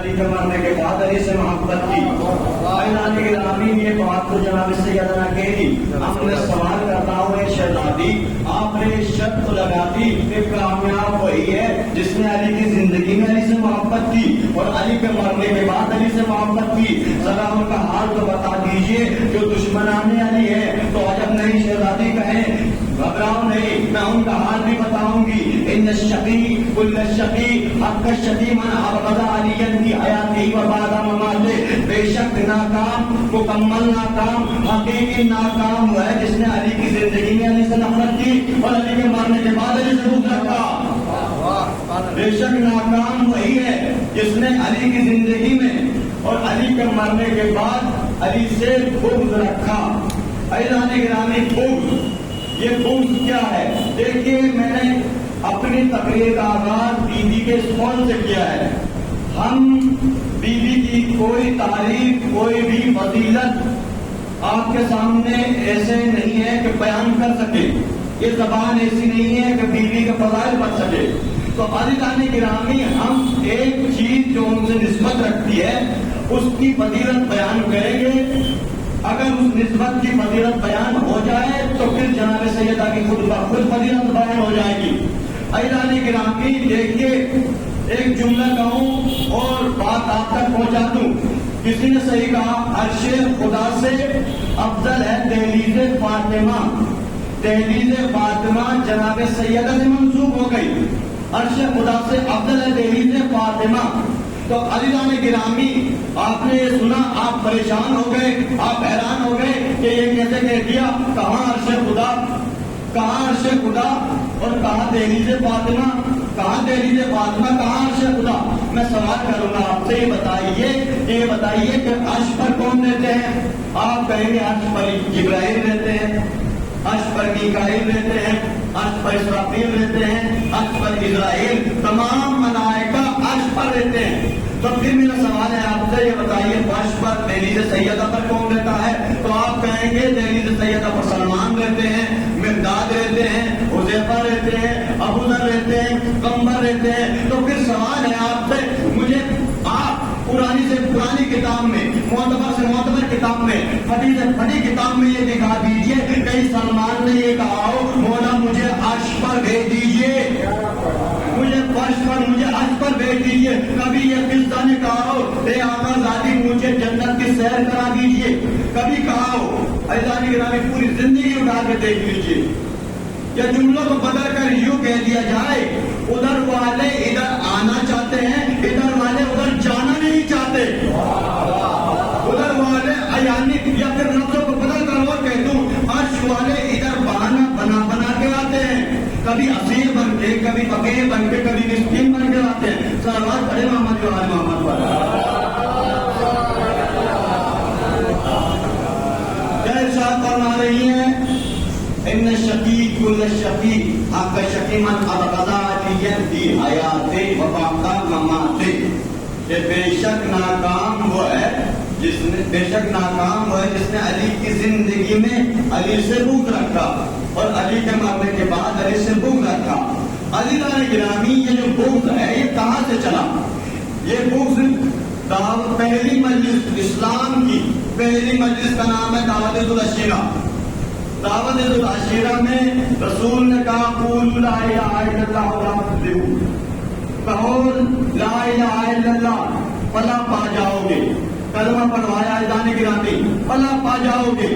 علی کے مرنے کے بعد علی سے محبت کی. علی گرامی یہ بات تو جناب سیدنا کہہ دی. اب میں سوال کرتا ہوں اے شہزادی, آپ نے شرط لگا دی کہ کامیاب وہی ہے جس نے علی کی زندگی میں علی سے محبت کی اور علی کے مرنے کے بعد علی سے محبت کی. ذرا ان کا حال تو بتا دیجئے. جو دشمنان علی ہے تو عجب نہیں شہزادی کہیں, گھبراؤ نہیں, میں ان کا حال بھی بتاؤں گی. ان الشقی کل الشقی حق الشقی من ابغض علی کی حیاتی و بعد مماتے. بے شک ناکام, مکمل ناکام, حقیقی ناکام وہ ہے جس نے علی کی زندگی میں علی سے نفرت کی اور علی کے مرنے کے بعد علی سے بغض رکھا. بے شک ناکام وہی ہے جس نے علی کی زندگی میں اور علی کے مرنے کے بعد علی سے بغض رکھا. عزیزان گرامی, بغض, یہ بغض کیا ہے؟ دیکھیے میں نے اپنی تقریر کا آغاز بیوی کے اس قول سے کیا ہے. ہم بیوی کی کوئی تعریف, کوئی بھی فضیلت آپ کے سامنے ایسے نہیں ہے کہ بیان کر سکے. یہ زبان ایسی نہیں ہے کہ بیوی کے فضائل بچ سکے. تو عزیزان گرامی, ہم ایک چیز جو ان سے نسبت رکھتی ہے اس کی فضیلت بیان کریں گے. اگر اس نسبت کی فضیلت بیان ہو جائے تو پھر جناب سیدہ کی خود بخود فضیلت بیان ہو جائے گی. عزیزان گرامی دیکھیے, ایک جملہ کہوں اور بات آپ تک پہنچا دوں. کسی نے صحیح کہا, عرش خدا سے افضل ہے دہلیز فاطمہ. دہلیز فاطمہ جناب سیدہ سے منسوب ہو گئی. عرش خدا سے افضل ہے دہلیز فاطمہ. تو عزیزان گرامی, آپ نے یہ سنا, آپ پریشان ہو گئے, آپ حیران ہو گئے کہ یہ کیسے کہہ دیا. کہاں عرش خدا, کہاں عرش خدا اور کہاں دہلیز فاطمہ, کہاں دہلیز فاطمہ, کہاں عرش خدا. میں سوال کروں گا آپ سے, یہ بتائیے کہ عرش پر کون رہتے ہیں؟ آپ کہیں گے عرش پر جبرائیل رہتے ہیں, عرش پر میکائیل رہتے ہیں, عرش پر اسرافیل رہتے ہیں, عرش پر اسرائیل, تمام ملائکہ عرش پر رہتے ہیں. تو پھر میرا سوال ہے آپ سے, یہ بتائیے عرش پر دہلیز سیدہ پر کون رہتا ہے؟ تو آپ کہیں گے دہلیز سیدہ پر سلمان رہتے ہیں, مقداد رہتے ہیں, حذیفہ رہتے ہیں, ابو ذر رہتے ہیں, قمر رہتے ہیں. تو پھر سوال ہے آپ سے, مجھے آپ پرانی سے پرانی کتاب میں, معتبر سے معتبر کتاب میں, پھٹی سے پھٹی کتاب میں یہ دکھا دیجئے کہیں سلمان نے یہ کہا ہو مولا مجھے عرش پر بھیج دیجئے, مجھے فرش پر, مجھے عرش پر بھیج دیجئے. کبھی یہ قصہ نے کہا ہو اے آقا ذاتی مجھے جنت کی سیر کرا دیجئے, کبھی کہا ہو؟ عزیزان گرامی, پوری زندگی اٹھا کے دیکھ لیجئے. یا جملوں کو بدل کر یوں کہہ دیا جائے, ادھر والے ادھر آنا چاہتے ہیں, ادھر والے ادھر جانا نہیں چاہتے. ادھر والے ایانی, یا پھر لفظوں کو بدل کر اور کہہ دوں, عرش والے ادھر بہانہ بنا کے آتے ہیں, کبھی اسیر بن کے, کبھی فقیر بن کے, کبھی مسکین بن کے آتے ہیں. صلوات پڑھے محمد و آل محمد پر. کیا ارشاد فرما رہی ہیں, ان شقی کل شقی حق شقی من ابغض علی فی حیاتے و بعد مماتے. کہ بے شک ناکام وہ ہے جس نے علی کی زندگی میں علی سے بغض رکھا اور علی کے مرنے کے بعد علی سے بغض رکھا. عزیزان گرامی, یہ جو بغض ہے یہ کہاں سے چلا؟ یہ بغض پہلی مجلس اسلام کی پہلی مجلس کا نام ہے دعوت العشیرہ. دعوت العشیرہ میں رسول نے کہا قولوا لا الہ الا اللہ ولا تکذبوا, کہو لا الہ الا اللہ فلاح پا جاؤ گے. کلمہ پڑھوایا عزیزان گرامی, فلاح پا جاؤ گے.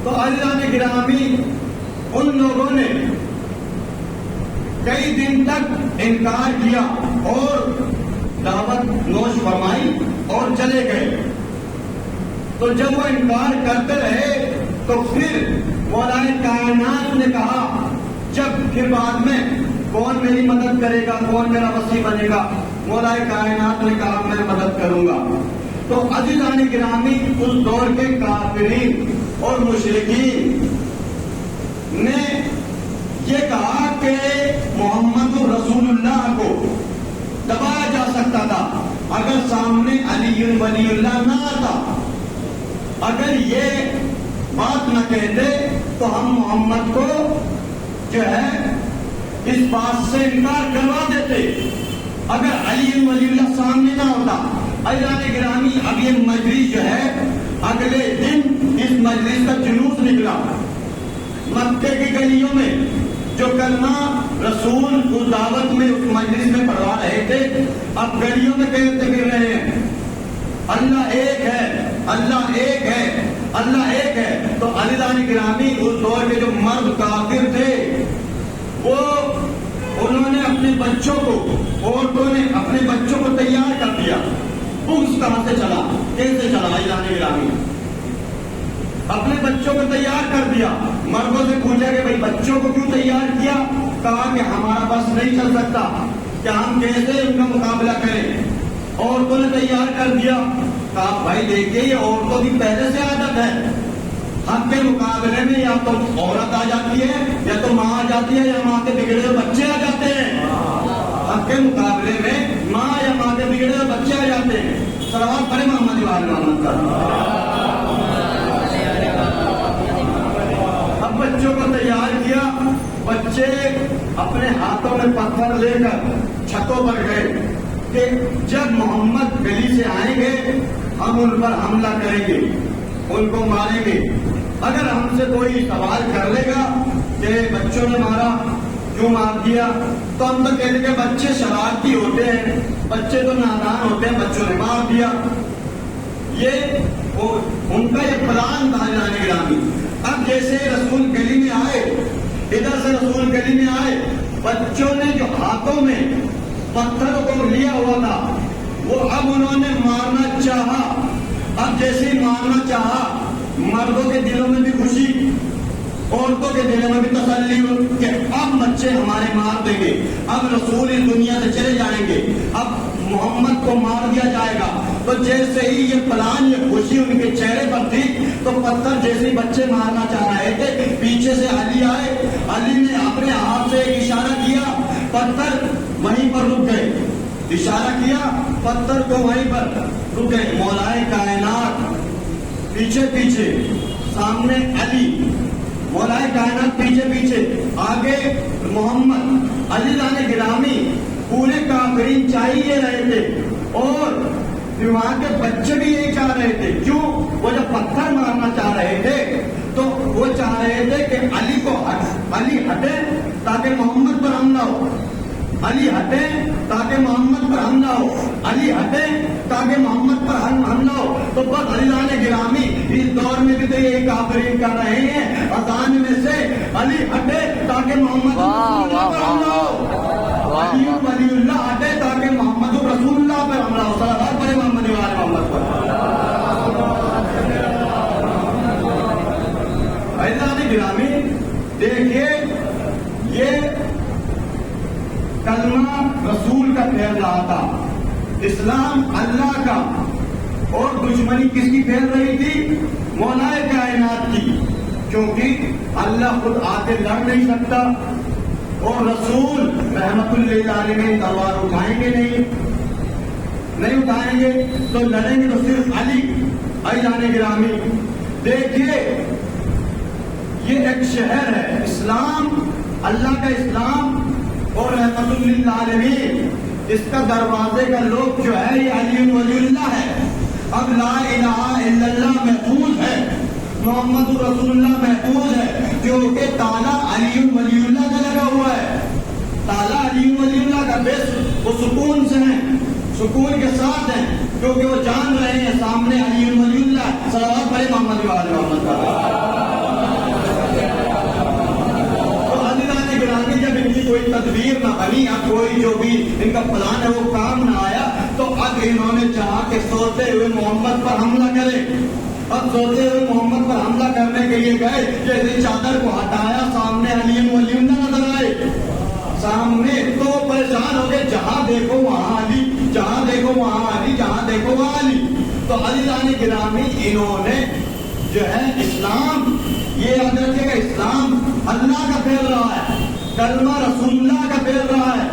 تو عزیزان گرامی, ان لوگوں نے کئی دن تک انکار کیا اور دعوت نوش فرمائی اور چلے گئے. تو جب وہ انکار کرتے رہے تو پھر مولا کائنات نے کہا, جب پھر بعد میں کون میری مدد کرے گا, کون میرا وسیع بنے گا؟ مولا کائنات نے کہا میں مدد کروں گا. تو عزیزان گرامی, اس دور کے کافرین اور مشرکین نے یہ کہا کہ محمد رسول اللہ کو دبایا جا سکتا تھا اگر سامنے علی ولی اللہ نہ آتا. اگر یہ بات نہ کہتے تو ہم محمد کو جو ہے اس بات سے انکار کروا دیتے. اگر علی ولی اللہ سامنے نہ ہوتا. عزیزان گرامی اب یہ مجلس جو ہے اگلے دن اس مجلس کا جلوس نکلا مکے کی گلیوں میں. جو کلمہ رسول اس دعوت میں اس مجلس میں پڑھوا رہے تھے اب گلیوں میں کہتے پھر رہے ہیں اللہ ایک ہے, اللہ ایک ہے, اللہ ایک ہے. تو عزیزان گرامی اس دور کے جو مرد کافر تھے وہ انہوں نے اپنے بچوں کو, عورتوں نے اپنے بچوں کو تیار کر دیا. اس کہاں سے چلا, کیسے چلا عزیزان گرامی؟ اپنے بچوں کو تیار کر دیا. مردوں سے پوچھا کہ بھائی بچوں کو کیوں تیار کیا؟ کہا کہ ہمارا بس نہیں چل سکتا کہ ہم کیسے ان کا مقابلہ کریں. عورتوں نے تیار کر دیا. کہا بھائی دیکھیے یہ عورتوں کی پہلے سے عادت ہے, حق کے مقابلے میں یا تو عورت آ جاتی ہے یا تو ماں آ جاتی ہے یا ماں کے بگڑے ہوئے بچے آ جاتے ہیں. حق کے مقابلے میں ماں یا ماں کے بگڑے ہوئے بچے آ جاتے ہیں. صلوات پڑھیں محمد وآل محمد کا. اب بچوں کو تیار کیا. بچے اپنے ہاتھوں میں پتھر لے کر چھتوں پر گئے کہ جب محمد گلی سے آئیں گے ہم ان پر حملہ کریں گے, ان کو ماریں گے. اگر ہم سے کوئی سوال کر لے گا کہ بچوں نے مارا, کیوں مار دیا, تو ہم تو کہتے کہ بچے شرارتی ہوتے ہیں, بچے تو نادان ہوتے ہیں, بچوں نے مار دیا. یہ ان کا یہ پلان تھا جانے گرامی. اب جیسے رسول گلی میں آئے, ادھر سے رسول گلی میں آئے, بچوں نے جو ہاتھوں میں پتھر کو لیا ہوا تھا وہ اب انہوں نے مارنا چاہا. اب جیسے ہی مارنا چاہا مردوں کے دلوں میں بھی خوشی, عورتوں کے دلوں میں بھی تسلی کہ اب بچے ہمارے مار دیں گے, اب رسول اس دنیا سے چلے جائیں گے, اب محمد کو مار دیا جائے گا. تو جیسے ہی یہ پلان, یہ خوشی ان کے چہرے پر تھی تو پتھر جیسے ہی بچے مارنا چاہ رہے تھے پیچھے سے علی آئے. علی نے اپنے ہاتھ سے ایک اشارہ کیا, پتھر وہیں پر رک گئے. اشارہ کیا, پتھر کو وہیں پر رک گئے. مولائے کائنات پیچھے پیچھے, سامنے علی, مولائے کائنات پیچھے پیچھے, آگے محمد. عزیزان گرامی پورے کافرین چاہیے رہے تھے اور وہاں کے بچے بھی یہی چاہ رہے تھے. کیوں؟ وہ جب پتھر مارنا چاہ رہے تھے تو وہ چاہ رہے تھے کہ علی ہٹے تاکہ محمد پر حملہ ہو, علی ہٹے تاکہ محمد پر حملہ ہو, علی ہٹے تاکہ محمد پر حملہ ہو. تو بس عزیزان گرامی اس دور میں بھی تو یہی کافرین کر رہے ہیں, اذان میں سے علی ہٹے تاکہ محمد پر حملہ ہو, علی ولی اللہ ہٹے تاکہ محمد رسول اللہ پر حملہ ہو. صلوات پڑھیں محمد وآل محمد پر. عزیزان گرامی دیکھیے یہ کلمہ رسول کا پھیل رہا تھا, اسلام اللہ کا, اور دشمنی کس کی پھیل رہی تھی؟ مولائے کائنات کی. کیونکہ اللہ خود آ کے لڑ نہیں سکتا اور رسول رحمت للعالمین تلوار اٹھائیں گے نہیں اٹھائیں گے تو لڑیں گے تو صرف علی. عزیزان گرامی دیکھیے یہ ایک شہر ہے, اسلام اللہ کا اسلام اور رحمت للعالمین, اس کا دروازے کا لوگ جو ہے یہ علی ولی اللہ ہے. اب لا الہ الا اللہ محفوظ ہے, محمد رسول اللہ محفوظ ہے, کیونکہ تالا علی ولی اللہ کا لگا ہوا ہے. تالا علی ولی اللہ کا بیس وہ سکون سے ہیں, سکون کے ساتھ ہیں, کیونکہ وہ جان رہے ہیں سامنے علی ولی اللہ. صلوات پڑھیں محمد وآل محمد کا. جب ان کی کوئی تدبیر نہ بنی, اب کوئی جو بھی ان کا پلان ہے وہ کام نہ آیا, تو اب انہوں نے چاہا کہ سوتے ہوئے محمد پر حملہ کرے. اب سوتے ہوئے محمد پر حملہ کرنے کے لیے گئے, جیسے چادر کو ہٹایا سامنے علی ولی اللہ نظر آئے سامنے, تو پریشان ہو گئے, جہاں دیکھو وہاں علی, جہاں دیکھو وہاں علی, جہاں دیکھو وہاں علی. تو عزیزان گرامی انہوں نے جو ہے اسلام, یہ یاد رکھے گا اسلام اللہ کا پھیل رہا ہے, کلمہ رسول اللہ کا پھیل رہا ہے,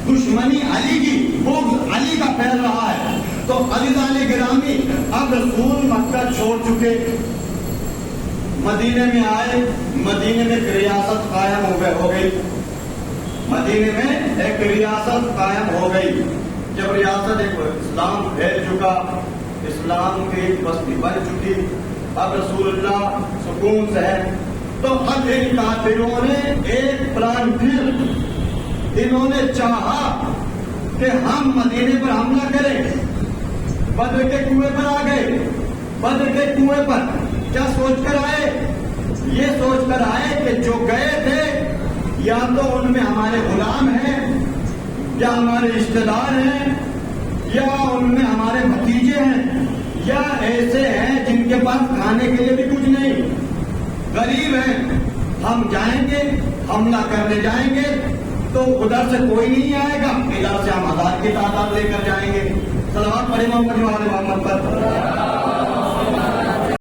دشمنی علی کی, بغض علی کا پھیل رہا ہے. تو عزیزان گرامی اب رسول مکہ چھوڑ چکے, مدینے میں آئے, مدینے میں ایک ریاست قائم ہو گئی, مدینے میں ایک ریاست قائم ہو گئی. جب ریاست اسلام پھیل چکا، اسلام کی ایک بستی بن چکی، اب رسول اللہ سکون سے ہے، تو اب ان کافروں نے ایک پلان پھر انہوں نے چاہا کہ ہم مدینے پر حملہ کریں۔ بدر کے کنویں پر آ گئے، بدر کے کنویں پر کیا سوچ کر آئے؟ یہ سوچ کر آئے کہ جو گئے تھے یا تو ان میں ہمارے غلام ہیں، یا ہمارے رشتے دار ہیں، یا ان میں ہمارے بھتیجے ہیں، یا ایسے ہیں جن کے پاس کھانے کے لیے بھی کچھ نہیں، غریب ہیں۔ ہم جائیں گے، حملہ کرنے جائیں گے تو ادھر سے کوئی نہیں آئے گا، ادھر سے ہم ہزار کی تعداد لے کر جائیں گے۔ صلوات پڑھیں محمد پر۔